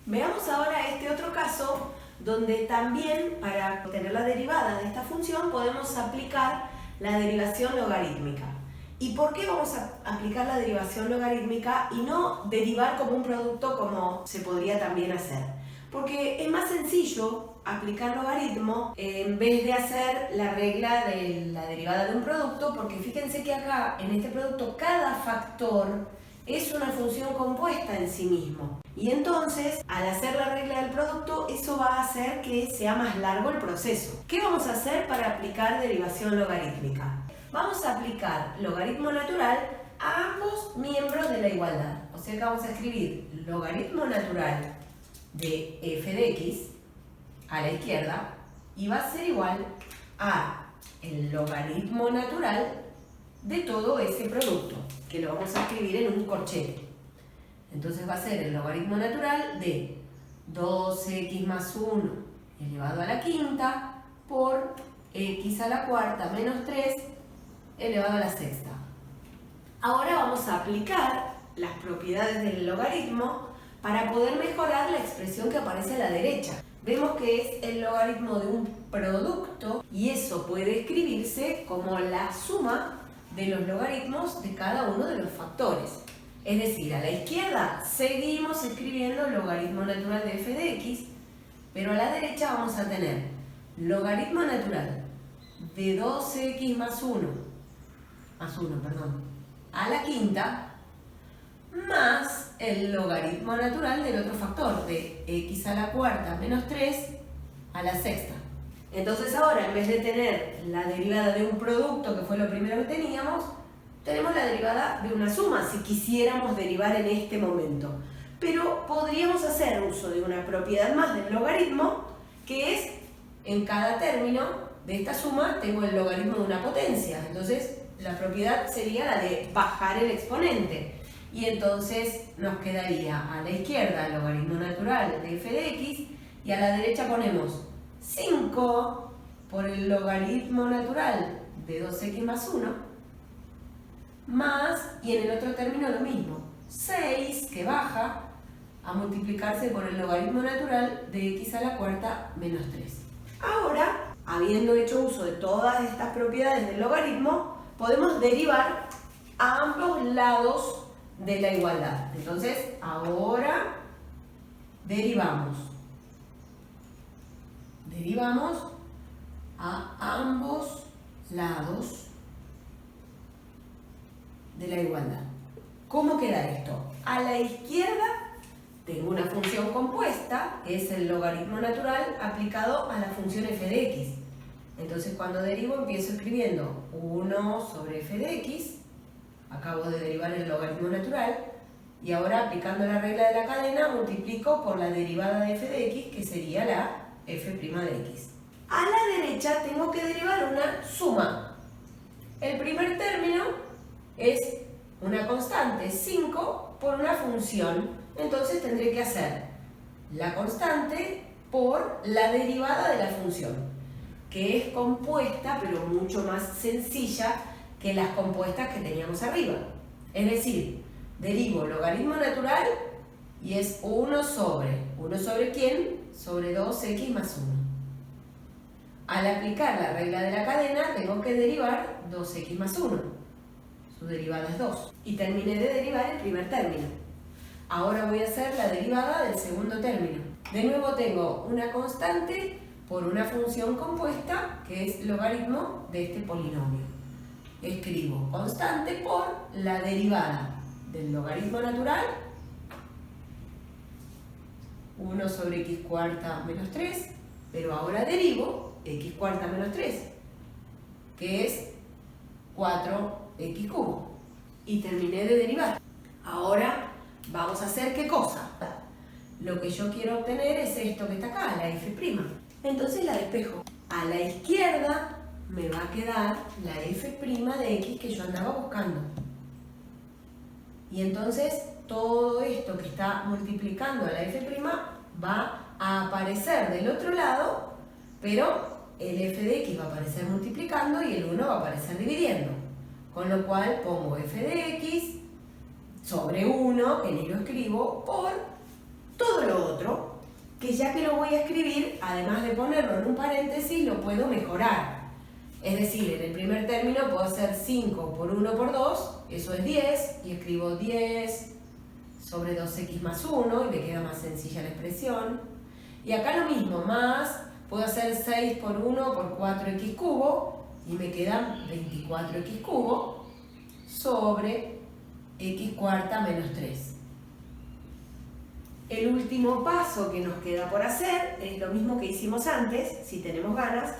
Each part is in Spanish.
Veamos ahora este otro caso donde también para obtener la derivada de esta función podemos aplicar la derivación logarítmica. ¿Y por qué vamos a aplicar la derivación logarítmica y no derivar como un producto como se podría también hacer? Porque es más sencillo aplicar logaritmo en vez de hacer la regla de la derivada de un producto, porque fíjense que acá en este producto cada factor es una función compuesta en sí mismo. Y entonces, al hacer la regla del producto, eso va a hacer que sea más largo el proceso. ¿Qué vamos a hacer para aplicar derivación logarítmica? Vamos a aplicar logaritmo natural a ambos miembros de la igualdad. O sea que vamos a escribir logaritmo natural de f de x a la izquierda y va a ser igual a el logaritmo natural de todo ese producto, que lo vamos a escribir en un corchete. Entonces va a ser el logaritmo natural de 2x más 1 elevado a la quinta por x a la cuarta menos 3 elevado a la sexta. Ahora vamos a aplicar las propiedades del logaritmo para poder mejorar la expresión que aparece a la derecha. Vemos que es el logaritmo de un producto y eso puede escribirse como la suma de los logaritmos de cada uno de los factores. Es decir, a la izquierda seguimos escribiendo logaritmo natural de f de x, pero a la derecha vamos a tener logaritmo natural de 2x más 1 a la quinta más el logaritmo natural del otro factor de x a la cuarta menos 3 a la sexta. Entonces ahora, en vez de tener la derivada de un producto, que fue lo primero que teníamos, tenemos la derivada de una suma, si quisiéramos derivar en este momento. Pero podríamos hacer uso de una propiedad más del logaritmo, que es, en cada término de esta suma, tengo el logaritmo de una potencia. Entonces, la propiedad sería la de bajar el exponente. Y entonces nos quedaría a la izquierda el logaritmo natural de f de x, y a la derecha ponemos 5 por el logaritmo natural de 2x más 1, más, y en el otro término lo mismo, 6 que baja a multiplicarse por el logaritmo natural de x a la cuarta menos 3. Ahora, habiendo hecho uso de todas estas propiedades del logaritmo, podemos derivar a ambos lados de la igualdad. Entonces, ahora derivamos a ambos lados de la igualdad. ¿Cómo queda esto? A la izquierda tengo una función compuesta, que es el logaritmo natural aplicado a la función f de x. Entonces, cuando derivo, empiezo escribiendo 1 sobre f de x, acabo de derivar el logaritmo natural, y ahora, aplicando la regla de la cadena, multiplico por la derivada de f de x, que sería la f' de x. A la derecha tengo que derivar una suma. El primer término es una constante, 5, por una función. Entonces tendré que hacer la constante por la derivada de la función, que es compuesta, pero mucho más sencilla que las compuestas que teníamos arriba. Es decir, derivo logaritmo natural y es 1 sobre ¿quién? Sobre 2x más 1. Al aplicar la regla de la cadena, tengo que derivar 2x más 1. Su derivada es 2. Y terminé de derivar el primer término. Ahora voy a hacer la derivada del segundo término. De nuevo tengo una constante por una función compuesta, que es logaritmo de este polinomio. Escribo constante por la derivada del logaritmo natural, 1 sobre x cuarta menos 3, pero ahora derivo x cuarta menos 3, que es 4x cubo. Y terminé de derivar. Ahora vamos a hacer ¿qué cosa? Lo que yo quiero obtener es esto que está acá, la f'. Entonces la despejo. A la izquierda me va a quedar la f' de x que yo andaba buscando. Y entonces todo esto que está multiplicando a la f' va a aparecer del otro lado, pero el f de x va a aparecer multiplicando y el 1 va a aparecer dividiendo. Con lo cual pongo f de x sobre 1, que ni lo escribo, por Todo lo otro, que ya que lo voy a escribir, además de ponerlo en un paréntesis, lo puedo mejorar. Es decir, en el primer término puedo hacer 5 por 1 por 2, eso es 10, y escribo 10 sobre 2x más 1, y me queda más sencilla la expresión. Y acá lo mismo, más, puedo hacer 6 por 1 por 4x cubo, y me quedan 24x cubo sobre x cuarta menos 3. El último paso que nos queda por hacer es lo mismo que hicimos antes, si tenemos ganas,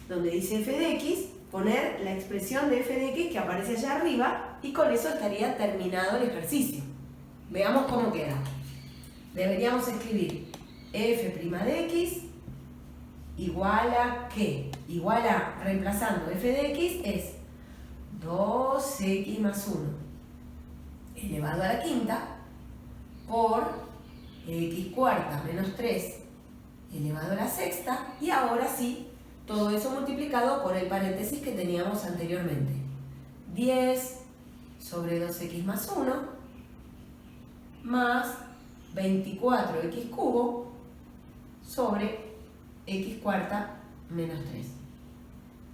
donde dice f de x, poner la expresión de f de x que aparece allá arriba, y con eso estaría terminado el ejercicio. Veamos cómo queda. Deberíamos escribir f' de x igual a ¿qué? Igual a, reemplazando f de x, es 2x más 1 elevado a la quinta por x cuarta menos 3 elevado a la sexta, y ahora sí, todo eso multiplicado por el paréntesis que teníamos anteriormente. 10 sobre 2x más 1 más 24x cubo sobre x cuarta menos 3.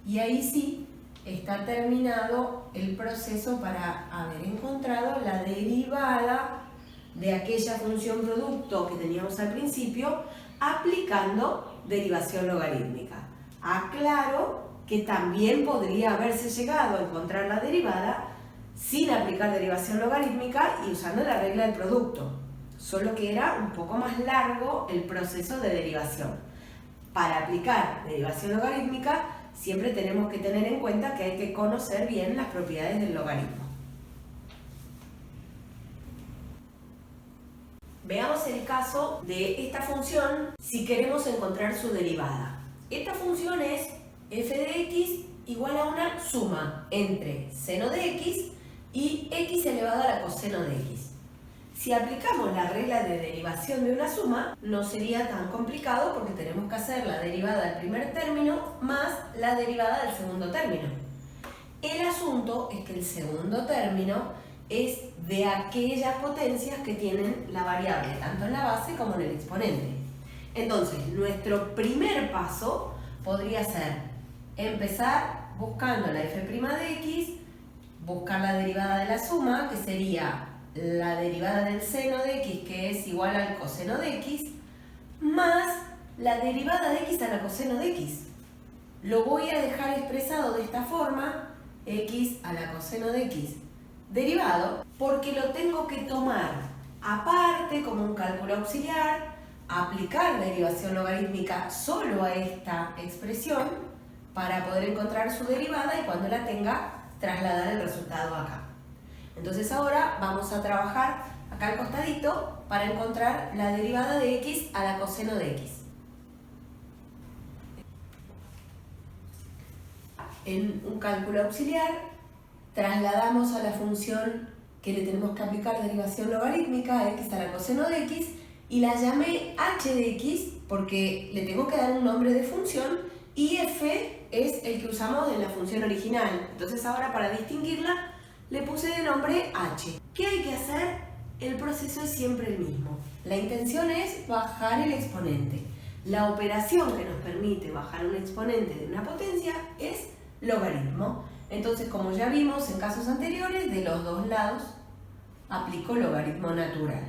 Y ahí sí está terminado el proceso para haber encontrado la derivada de aquella función producto que teníamos al principio, aplicando derivación logarítmica. Aclaro que también podría haberse llegado a encontrar la derivada sin aplicar derivación logarítmica y usando la regla del producto, solo que era un poco más largo el proceso de derivación. Para aplicar derivación logarítmica siempre tenemos que tener en cuenta que hay que conocer bien las propiedades del logaritmo. Veamos el caso de esta función si queremos encontrar su derivada. Esta función es f de x igual a una suma entre seno de x y x elevado a la coseno de x. Si aplicamos la regla de derivación de una suma, no sería tan complicado porque tenemos que hacer la derivada del primer término más la derivada del segundo término. El asunto es que el segundo término es de aquellas potencias que tienen la variable, tanto en la base como en el exponente. Entonces, nuestro primer paso podría ser empezar buscando la f' de x, buscar la derivada de la suma, que sería la derivada del seno de x, que es igual al coseno de x, más la derivada de x a la coseno de x. Lo voy a dejar expresado de esta forma, x a la coseno de x derivado, porque lo tengo que tomar aparte como un cálculo auxiliar, aplicar derivación logarítmica solo a esta expresión para poder encontrar su derivada y cuando la tenga trasladar el resultado acá. Entonces ahora vamos a trabajar acá al costadito para encontrar la derivada de x a la coseno de x. En un cálculo auxiliar trasladamos a la función que le tenemos que aplicar derivación logarítmica, x a la coseno de x, y la llamé h de x porque le tengo que dar un nombre de función y f es el que usamos en la función original. Entonces ahora para distinguirla le puse de nombre h. ¿Qué hay que hacer? El proceso es siempre el mismo. La intención es bajar el exponente. La operación que nos permite bajar un exponente de una potencia es logaritmo. Entonces, como ya vimos en casos anteriores, de los dos lados aplico logaritmo natural.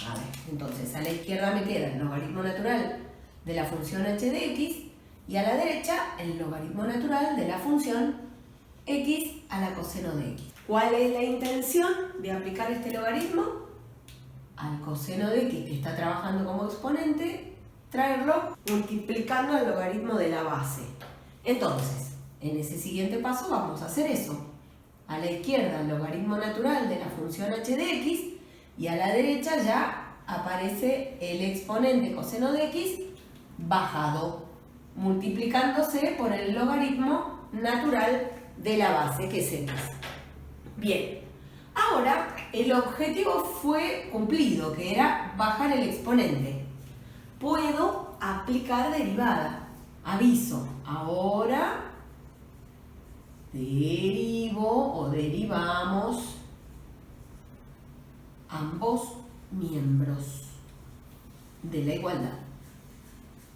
A ver, entonces a la izquierda me queda el logaritmo natural de la función h de x y a la derecha el logaritmo natural de la función x a la coseno de x. ¿Cuál es la intención de aplicar este logaritmo? Al coseno de x que está trabajando como exponente, traerlo multiplicando al logaritmo de la base. Entonces, en ese siguiente paso vamos a hacer eso. A la izquierda el logaritmo natural de la función h de x y a la derecha ya aparece el exponente coseno de x bajado, multiplicándose por el logaritmo natural de la base, que es x. Bien, ahora el objetivo fue cumplido, que era bajar el exponente. Puedo aplicar derivada. Aviso, ahora derivo o derivamos ambos miembros. de la igualdad.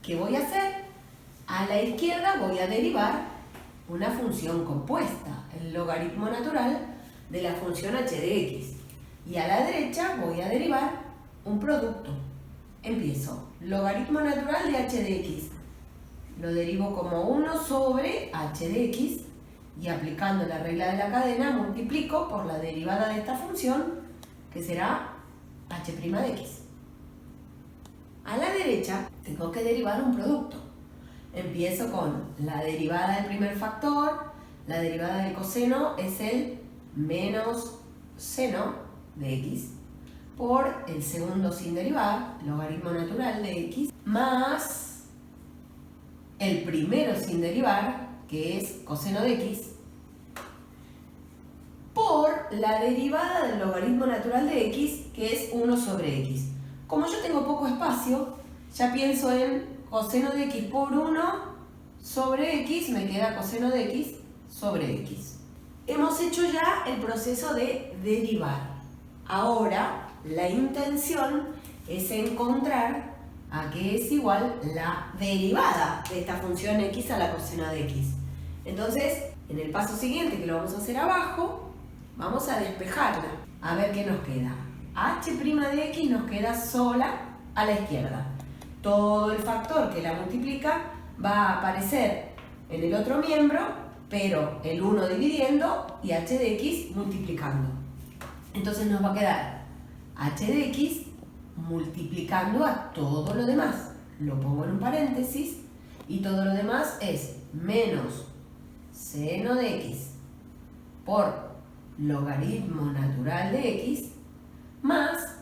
¿Qué voy a hacer? A la izquierda voy a derivar una función compuesta, el logaritmo natural de la función h de x. Y a la derecha voy a derivar un producto. Empiezo. Logaritmo natural de h de x. Lo derivo como 1 sobre h de x y aplicando la regla de la cadena multiplico por la derivada de esta función, que será h' de x. A la derecha tengo que derivar un producto. Empiezo con la derivada del primer factor, la derivada del coseno es el menos seno de x, por el segundo sin derivar, logaritmo natural de x, más el primero sin derivar, que es coseno de x, por la derivada del logaritmo natural de x, que es 1 sobre x. Como yo tengo poco espacio, ya pienso en coseno de x por 1 sobre x, me queda coseno de x sobre x. Hemos hecho ya el proceso de derivar. Ahora, la intención es encontrar a qué es igual la derivada de esta función x a la coseno de x. Entonces, en el paso siguiente, que lo vamos a hacer abajo, vamos a despejarla. A ver qué nos queda. h' de x nos queda sola a la izquierda. Todo el factor que la multiplica va a aparecer en el otro miembro, pero el 1 dividiendo y h de x multiplicando. Entonces nos va a quedar h de x multiplicando a todo lo demás. Lo pongo en un paréntesis y todo lo demás es menos seno de x por logaritmo natural de x más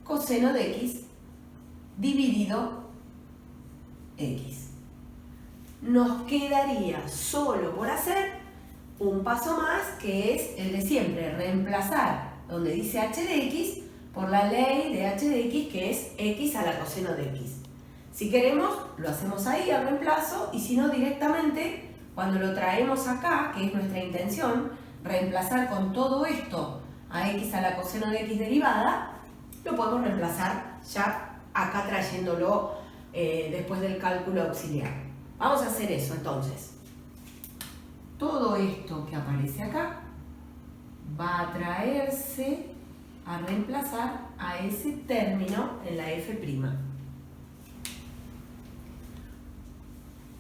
coseno de x dividido x. Nos quedaría solo por hacer un paso más, que es el de siempre, reemplazar donde dice h de x por la ley de h de x, que es x a la coseno de x. Si queremos, lo hacemos ahí al reemplazo, y si no, directamente, cuando lo traemos acá, que es nuestra intención, reemplazar con todo esto a x a la coseno de x derivada, lo podemos reemplazar ya acá trayéndolo después del cálculo auxiliar. Vamos a hacer eso entonces. Todo esto que aparece acá va a traerse a reemplazar a ese término en la f'.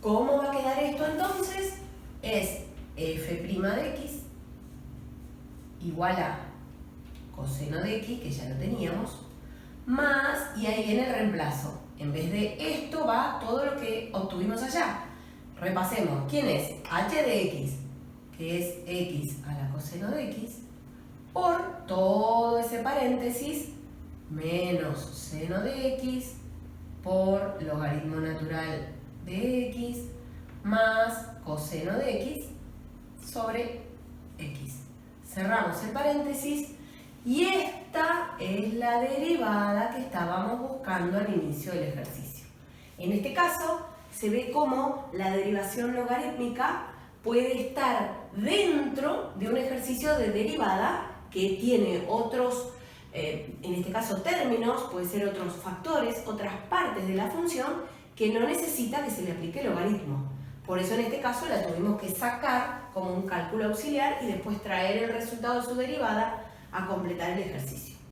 ¿Cómo va a quedar esto entonces? Es f' de x igual a coseno de x, que ya lo teníamos, más, y ahí viene el reemplazo. En vez de esto va todo lo que obtuvimos allá. Repasemos. ¿Quién es? h de x, que es x a la coseno de x, por todo ese paréntesis, menos seno de x por logaritmo natural de x, más coseno de x sobre x. Cerramos el paréntesis y esta es la derivada que estábamos buscando al inicio del ejercicio. En este caso se ve cómo la derivación logarítmica puede estar dentro de un ejercicio de derivada que tiene otros, en este caso términos, puede ser otros factores, otras partes de la función que no necesita que se le aplique logaritmo. Por eso en este caso la tuvimos que sacar como un cálculo auxiliar y después traer el resultado de su derivada a completar el ejercicio.